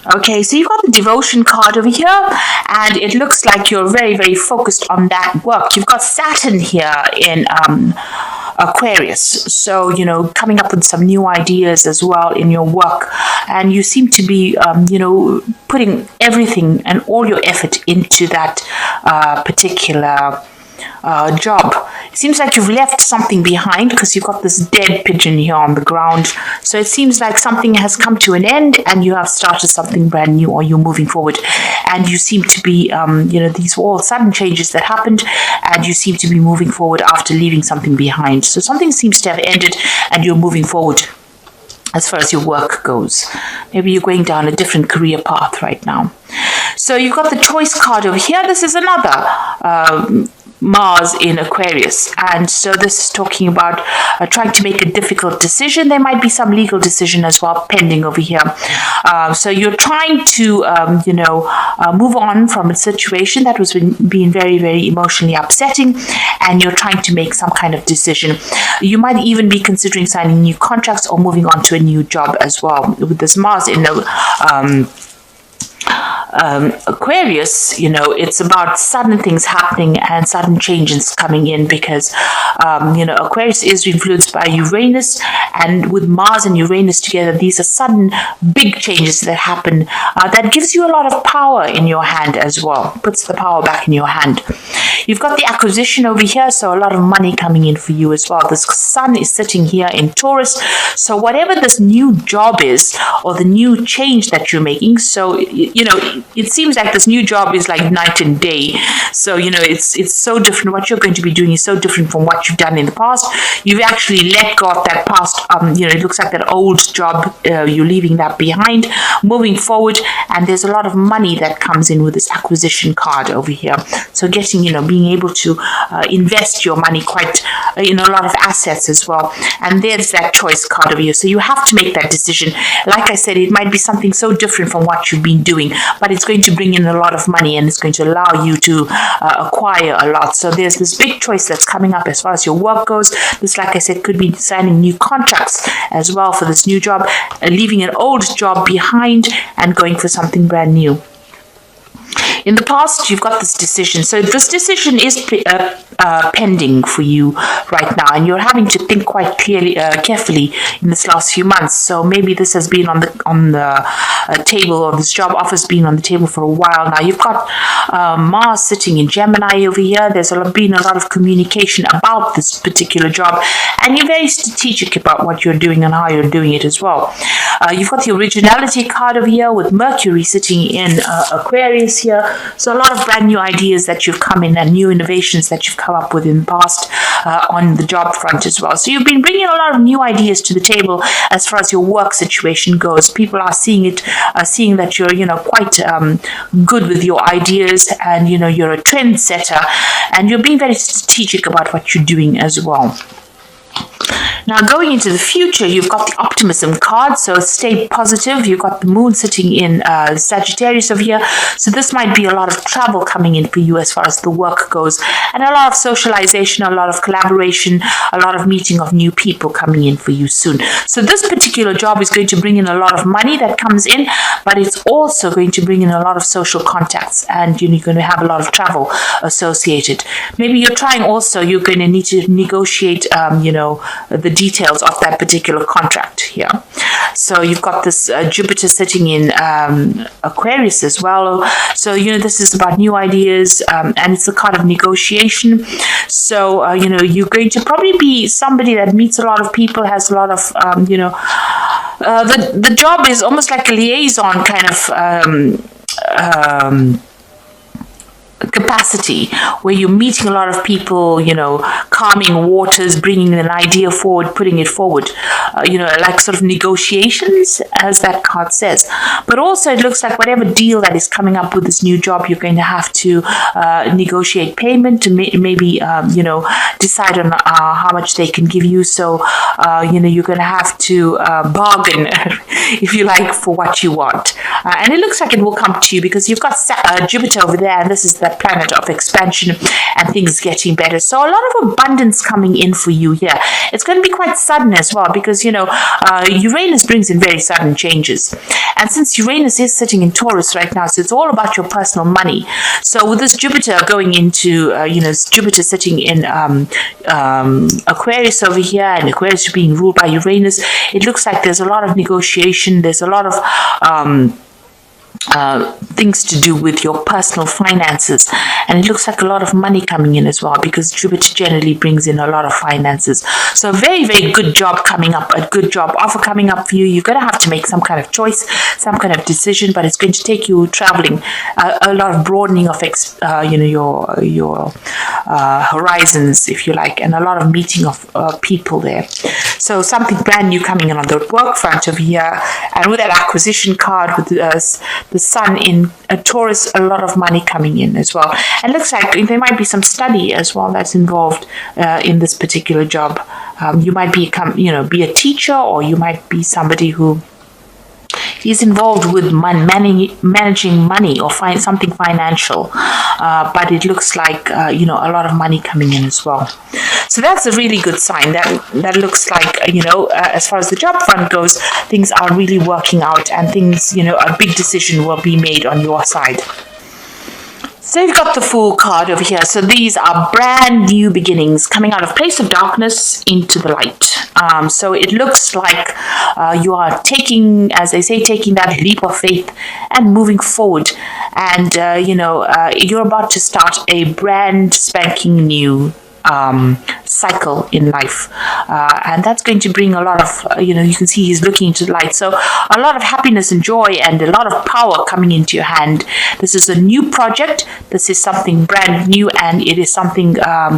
Okay, so you've got the devotion card over here, and it looks like you're very, very focused on that work. You've got Saturn here in Aquarius, so coming up with some new ideas as well in your work, and you seem to be putting everything and all your effort into that particular job. It seems like you've left something behind because you've got this dead pigeon here on the ground. So it seems like something has come to an end and you have started something brand new, or you're moving forward. And you seem to be, these were all sudden changes that happened, and you seem to be moving forward after leaving something behind. So something seems to have ended and you're moving forward as far as your work goes. Maybe you're going down a different career path right now. So you've got the choice card over here. This is another Mars in Aquarius, and so this is talking about trying to make a difficult decision. There might be some legal decision as well pending over here. So you're trying to move on from a situation that was being very, very emotionally upsetting, and you're trying to make some kind of decision. You might even be considering signing new contracts or moving on to a new job as well. With this Mars in Aquarius, it's about sudden things happening and sudden changes coming in, because Aquarius is influenced by Uranus, and with Mars and Uranus together, these are sudden big changes that happen that gives you a lot of power in your hand as well, puts the power back in your hand. You've got the acquisition over here, so a lot of money coming in for you as well. The sun is sitting here in Taurus, so whatever this new job is or the new change that you're making, so it seems like this new job is like night and day. So it's so different. What you're going to be doing is so different from what you've done in the past. You've actually let go of that past. It looks like that old job. You're leaving that behind, moving forward, and there's a lot of money that comes in with this acquisition card over here. So getting being able to invest your money quite in a lot of assets as well. And there's that choice card over here. So you have to make that decision. Like I said, it might be something so different from what you've been doing, but it's going to bring in a lot of money, and it's going to allow you to acquire a lot. So there's this big choice that's coming up as far as your work goes. This, like I said, could be signing new contracts as well for this new job, leaving an old job behind and going for something brand new. In the past, you've got this decision. So this decision is pending for you right now, and you're having to think quite carefully in this last few months. So maybe this has been on the table, or this job offer's been on the table for a while now. You've got Mars sitting in Gemini over here. There's been a lot of communication about this particular job, and you're very strategic about what you're doing and how you're doing it as well. You've got the originality card over here with Mercury sitting in Aquarius here. So a lot of brand new ideas that you've come in, and new innovations that you've come up with in the past on the job front as well. So you've been bringing a lot of new ideas to the table as far as your work situation goes. People are seeing that you're quite good with your ideas, and you're a trendsetter, and you're being very strategic about what you're doing as well. Now, going into the future, you've got the optimism card, so stay positive. You've got the moon sitting in Sagittarius over here, so this might be a lot of travel coming in for you as far as the work goes, and a lot of socialization, a lot of collaboration, a lot of meeting of new people coming in for you soon. So this particular job is going to bring in a lot of money that comes in, but it's also going to bring in a lot of social contacts, and you're going to have a lot of travel associated. Maybe you're going to need to negotiate, the details of that particular contract here. So you've got this Jupiter sitting in Aquarius as well. So, this is about new ideas, and it's a kind of negotiation. So, you're going to probably be somebody that meets a lot of people, has a lot of, the job is almost like a liaison kind of capacity, where you're meeting a lot of people, calming waters, bringing an idea forward, putting it forward, like sort of negotiations, as that card says. But also it looks like whatever deal that is coming up with this new job, you're going to have to negotiate payment to maybe, decide on how much they can give you. So, you're going to have to bargain, if you like, for what you want. and it looks like it will come to you because you've got Jupiter over there, and this is the planet of expansion and things getting better. So a lot of abundance coming in for you here. It's going to be quite sudden as well because, Uranus brings in very sudden changes. And since Uranus is sitting in Taurus right now, so it's all about your personal money. So with this Jupiter going into, Jupiter sitting in Aquarius over here, and Aquarius being ruled by Uranus, it looks like there's a lot of negotiation. There's a lot of things to do with your personal finances, and it looks like a lot of money coming in as well because Jupiter generally brings in a lot of finances. So a very, very good job coming up, a good job offer coming up for you. You're going to have to make some kind of choice, some kind of decision, but it's going to take you traveling, a lot of broadening of your horizons, if you like, and a lot of meeting of people there. So something brand new coming in on the work front over here, and with that acquisition card with the sun in Taurus, a lot of money coming in as well. And looks like there might be some study as well that's involved in this particular job. You might be a teacher, or you might be somebody who is involved with managing money or find something financial, but it looks like a lot of money coming in as well. So that's a really good sign. That looks like as far as the job front goes, things are really working out, and things a big decision will be made on your side. So you've got the Fool card over here. So these are brand new beginnings coming out of place of darkness into the light. So it looks like you are taking, as they say, taking that leap of faith and moving forward. And, you're about to start a brand spanking new cycle in life, and that's going to bring a lot of you can see he's looking into the light, so a lot of happiness and joy and a lot of power coming into your hand. This is a new project. This is something brand new, and it is something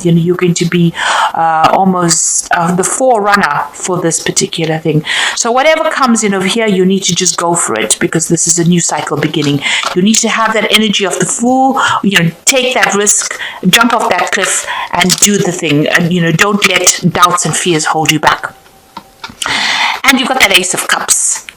you're going to be almost the forerunner for this particular thing. So whatever comes in over here, you need to just go for it, because this is a new cycle beginning. You need to have that energy of the Fool, take that risk, jump off that cliff and do the thing, and don't let doubts and fears hold you back. And you've got that Ace of Cups.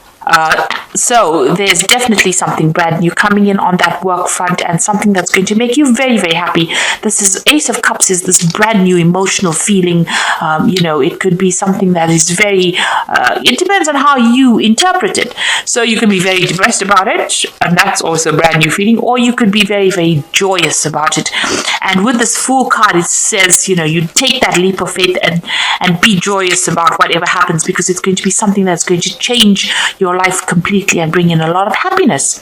So there's definitely something brand new coming in on that work front, and something that's going to make you very, very happy. This is Ace of Cups is this brand new emotional feeling. It could be something that is very, it depends on how you interpret it. So you can be very depressed about it, and that's also a brand new feeling, or you could be very, very joyous about it. And with this Fool card, it says, you take that leap of faith and be joyous about whatever happens, because it's going to be something that's going to change your life completely and bring in a lot of happiness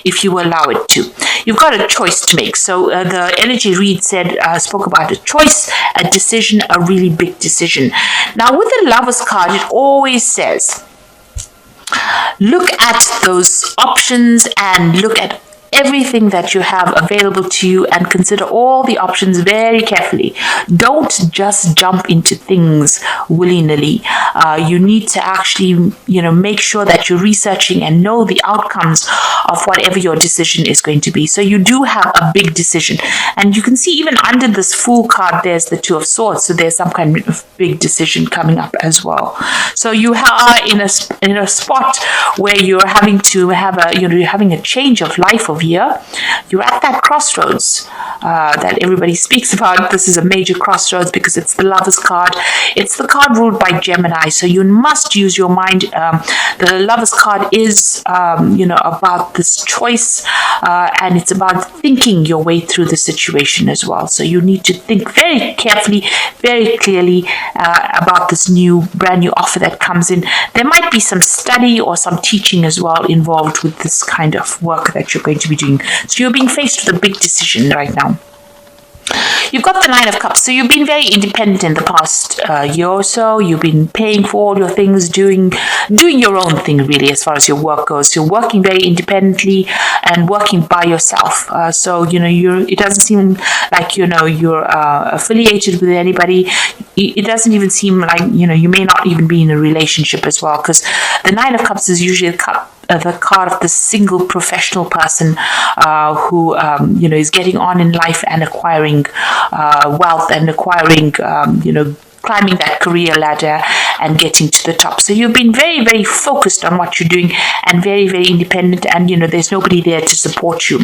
if you allow it to. You've got a choice to make. So the energy read spoke about a choice, a decision, a really big decision. Now with the Lovers card, it always says, look at those options and look at everything that you have available to you, and consider all the options very carefully. Don't just jump into things willy-nilly. You need to actually, make sure that you're researching and know the outcomes of whatever your decision is going to be. So you do have a big decision, and you can see even under this Fool card, there's the Two of Swords. So there's some kind of big decision coming up as well. So you are in a spot where you're having to have you're having a change of life of year. You're at that crossroads that everybody speaks about. This is a major crossroads because it's the Lovers card. It's the card ruled by Gemini, so you must use your mind. The Lovers card is about this choice, and it's about thinking your way through the situation as well. So you need to think very carefully, very clearly about this brand new offer that comes in. There might be some study or some teaching as well involved with this kind of work that you're going to be doing. So you're being faced with a big decision right now. You've got the Nine of Cups. So you've been very independent in the past year or so. You've been paying for all your things, doing your own thing really as far as your work goes. You're working very independently and working by yourself. So it doesn't seem like you're affiliated with anybody. It doesn't even seem like you may not even be in a relationship as well, because the Nine of Cups is usually the card of the single professional person who is getting on in life and acquiring wealth and acquiring climbing that career ladder and getting to the top. So you've been very, very focused on what you're doing and very, very independent, and there's nobody there to support you.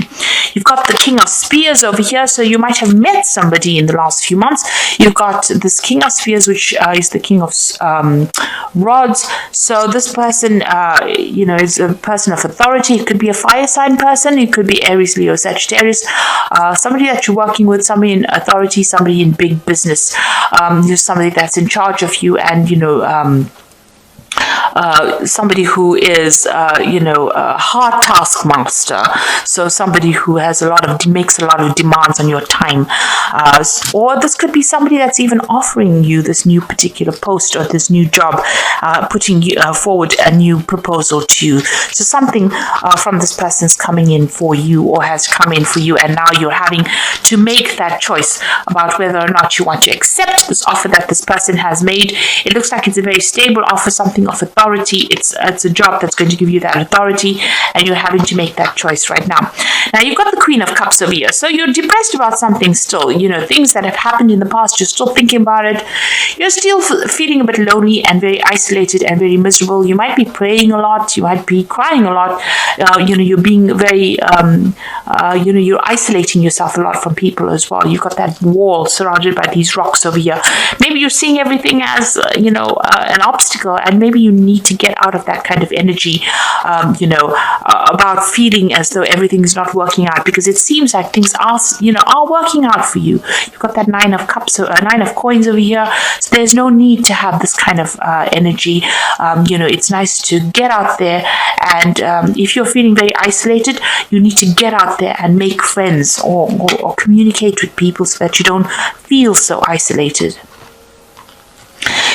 You've got the King of Spears over here, so you might have met somebody in the last few months. You've got this King of Spears, which is the King of Rods. So this person, is a person of authority. It could be a fire sign person. It could be Aries, Leo, Sagittarius. Somebody that you're working with, somebody in authority, somebody in big business. Somebody that's in charge of you, and somebody who is, a hard taskmaster. So somebody who has makes a lot of demands on your time. Or this could be somebody that's even offering you this new particular post or this new job, putting forward a new proposal to you. So something from this person's coming in for you, or has come in for you, and now you're having to make that choice about whether or not you want to accept this offer that this person has made. It looks like it's a very stable offer, something of authority. It's a job that's going to give you that authority, and you're having to make that choice right now. Now you've got the Queen of Cups over here, so you're depressed about something still. Things that have happened in the past. You're still thinking about it. You're still feeling a bit lonely and very isolated and very miserable. You might be praying a lot. You might be crying a lot. You're being very, you're isolating yourself a lot from people as well. You've got that wall surrounded by these rocks over here. Maybe you're seeing everything as an obstacle, and maybe you need to get out of that kind of energy, about feeling as though everything is not working out, because it seems like things are working out for you. You've got that Nine of Cups, Nine of Coins over here, so there's no need to have this kind of energy. It's nice to get out there, and if you're feeling very isolated, you need to get out there and make friends, or communicate with people so that you don't feel so isolated.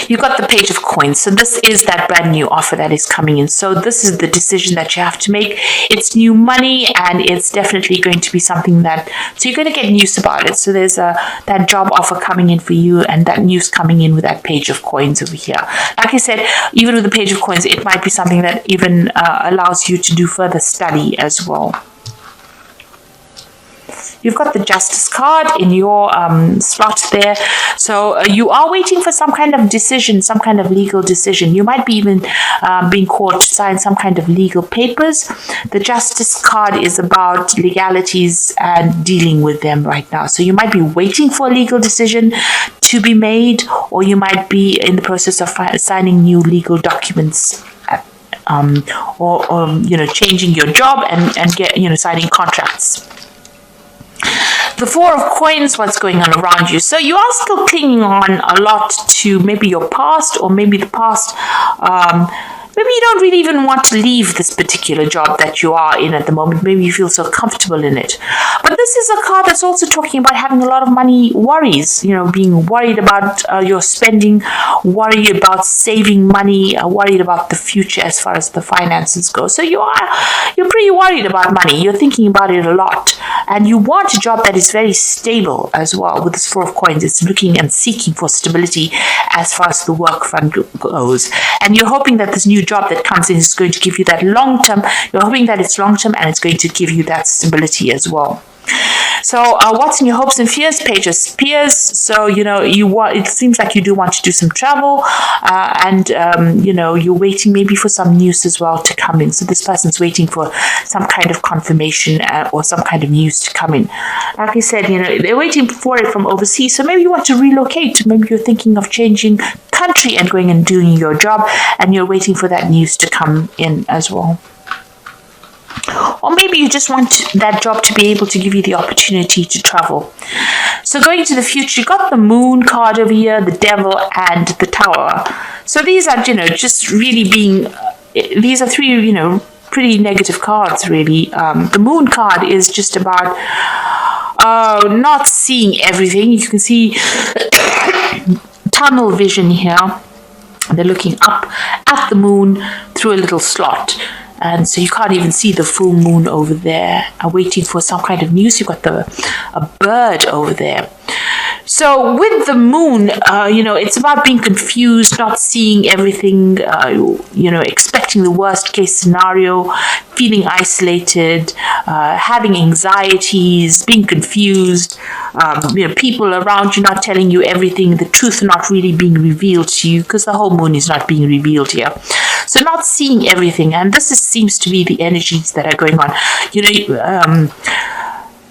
You've got the Page of Coins. So this is that brand new offer that is coming in. So this is the decision that you have to make. It's new money, and it's definitely going to be something so you're going to get news about it. So there's that job offer coming in for you, and that news coming in with that Page of Coins over here. Like I said, even with the Page of Coins, it might be something that even allows you to do further study as well. You've got the Justice card in your slot there. So you are waiting for some kind of decision, some kind of legal decision. You might be even being called to sign some kind of legal papers. The Justice card is about legalities and dealing with them right now. So you might be waiting for a legal decision to be made, or you might be in the process of signing new legal documents. Or changing your job and get signing contracts. The Four of Coins, what's going on around you? So you are still clinging on a lot to maybe your past, or maybe the past. Maybe you don't really even want to leave this particular job that you are in at the moment. Maybe you feel so comfortable in it. But this is a card that's also talking about having a lot of money worries, being worried about your spending, worried about saving money, worried about the future as far as the finances go. So you're pretty worried about money. You're thinking about it a lot. And you want a job that is very stable as well. With this Four of Coins, it's looking and seeking for stability as far as the work front goes. And you're hoping that this new job that comes in is going to give you that long term. You're hoping that it's long term, and it's going to give you that stability as well. So what's in your hopes and fears? Page of Spears. So it seems like you do want to do some travel, and you're waiting maybe for some news as well to come in. So this person's waiting for some kind of confirmation or some kind of news to come in. Like I said, they're waiting for it from overseas. So maybe you want to relocate. Maybe you're thinking of changing country and going and doing your job, and you're waiting for that news to come in as well. Or maybe you just want that job to be able to give you the opportunity to travel. So going to the future, you got the Moon card over here, the Devil, and the Tower. So these are, just really being, these are three, pretty negative cards, really. The Moon card is just about not seeing everything. You can see tunnel vision here. They're looking up at the moon through a little slot. And so you can't even see the full moon over there. I'm waiting for some kind of news. You've got a bird over there. So with the moon, it's about being confused, not seeing everything, expecting the worst case scenario, feeling isolated, having anxieties, being confused, people around you not telling you everything, the truth not really being revealed to you because the whole moon is not being revealed here. So not seeing everything, and seems to be the energies that are going on.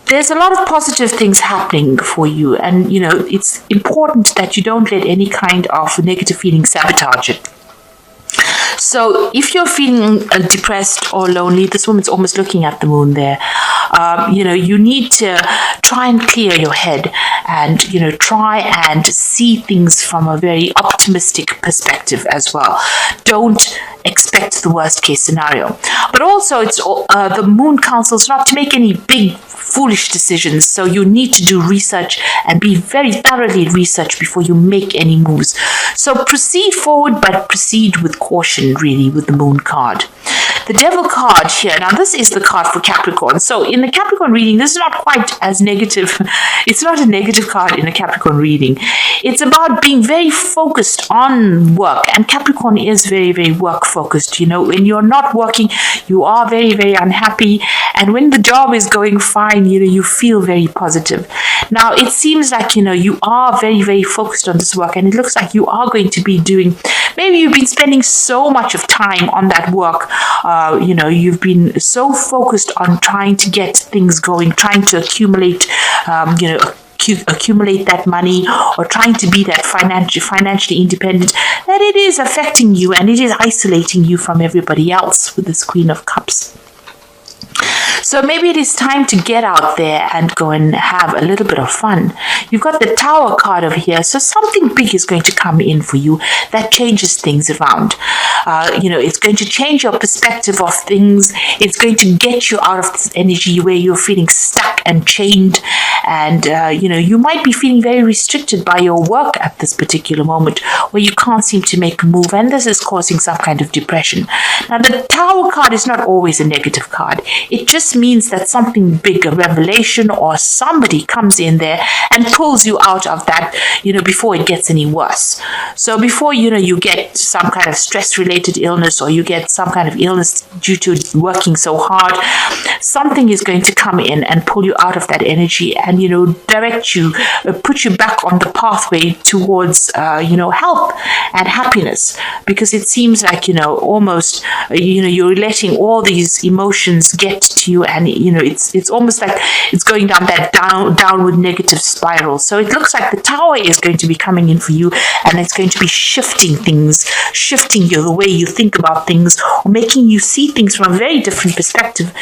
There's a lot of positive things happening for you, and it's important that you don't let any kind of negative feeling sabotage it. So if you're feeling depressed or lonely, this woman's almost looking at the moon there. You need to try and clear your head and, try and see things from a very optimistic perspective as well. Don't expect the worst case scenario. But also it's the moon counsels not to make any big foolish decisions. So you need to do research and be very thoroughly researched before you make any moves. So proceed forward, but proceed with caution, really, with the moon card. The devil card here. Now, this is the card for Capricorn. So in the Capricorn reading, this is not quite as negative. It's not a negative card in a Capricorn reading. It's about being very focused on work. And Capricorn is very, very work focused. When you're not working, you are very, very unhappy. And when the job is going fine, you feel very positive. Now, it seems like, you are very, very focused on this work. And it looks like you are going to be doing, maybe you've been spending so much of time on that work. You've been so focused on trying to get things going, trying to accumulate, accumulate that money, or trying to be that financially independent, that it is affecting you and it is isolating you from everybody else with this Queen of Cups. So maybe it is time to get out there and go and have a little bit of fun. You've got the Tower card over here. So something big is going to come in for you that changes things around. It's going to change your perspective of things. It's going to get you out of this energy where you're feeling stuck and chained. And, you might be feeling very restricted by your work at this particular moment where you can't seem to make a move. And this is causing some kind of depression. Now, the Tower card is not always a negative card. It just means that something big, a revelation or somebody comes in there and pulls you out of that, before it gets any worse. So before, you get some kind of stress-related illness or you get some kind of illness due to working so hard, something is going to come in and pull you out of that energy and, direct you, put you back on the pathway towards, help and happiness. Because it seems like, almost, you're letting all these emotions get to you, and it's almost like it's going down that downward negative spiral. So it looks like the Tower is going to be coming in for you, and it's going to be shifting things, shifting you the way you think about things, or making you see things from a very different perspective,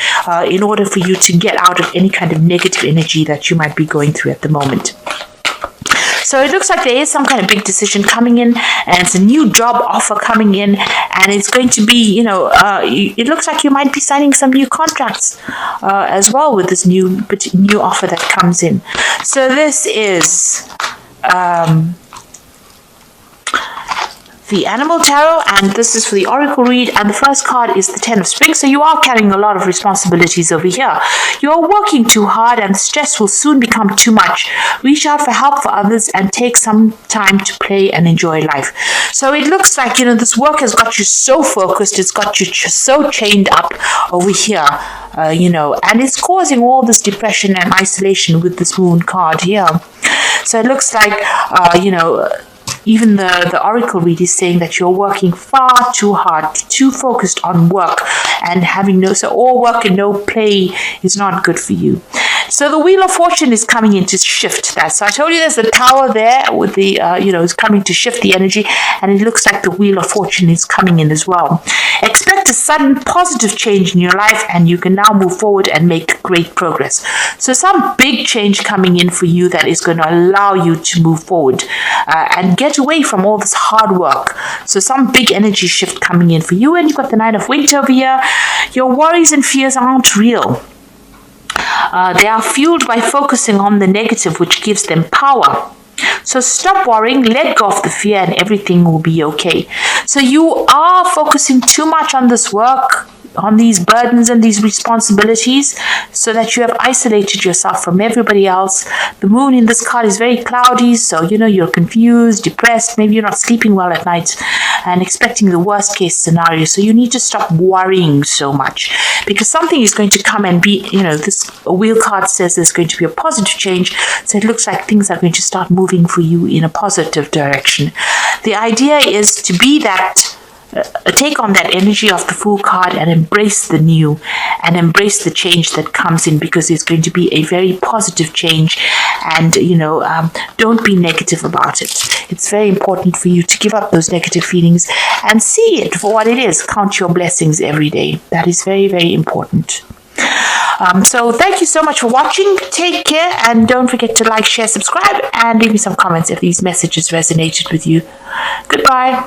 in order for you to get out of any kind of negative energy that you might be going through at the moment. So it looks like there is some kind of big decision coming in, and it's a new job offer coming in, and it's going to be, it looks like you might be signing some new contracts as well with this new offer that comes in. So this is the Animal Tarot, and this is for the Oracle read, and the first card is the Ten of Spring. So you are carrying a lot of responsibilities over here. You're working too hard and stress will soon become too much. Reach out for help for others and take some time to play and enjoy life. So it looks like, this work has got you so focused, it's got you so chained up over here, and it's causing all this depression and isolation with this Moon card here. So it looks like, even the Oracle read is saying that you're working far too hard, too focused on work, and so all work and no play is not good for you. So the Wheel of Fortune is coming in to shift that. So I told you there's the Tower there with the, is coming to shift the energy, and it looks like the Wheel of Fortune is coming in as well. Expect a sudden positive change in your life, and you can now move forward and make great progress. So some big change coming in for you that is going to allow you to move forward and get away from all this hard work. So some big energy shift coming in for you, and you've got the Nine of Winter over here. Your worries and fears aren't real. They are fueled by focusing on the negative, which gives them power. So stop worrying, let go of the fear, and everything will be okay. So you are focusing too much on this work. on these burdens and these responsibilities, so that you have isolated yourself from everybody else. The moon in this card is very cloudy, so you're confused, depressed, maybe you're not sleeping well at night and expecting the worst case scenario. So you need to stop worrying so much, because something is going to come and be, this wheel card says there's going to be a positive change. So it looks like things are going to start moving for you in a positive direction. The idea is to be that take on that energy of the Fool card and embrace the new and embrace the change that comes in, because it's going to be a very positive change. And don't be negative about it. It's very important for you to give up those negative feelings and see it for what it is. Count your blessings every day. That is very, very important. So thank you so much for watching. Take care, and don't forget to like, share, subscribe, and leave me some comments if these messages resonated with you. Goodbye.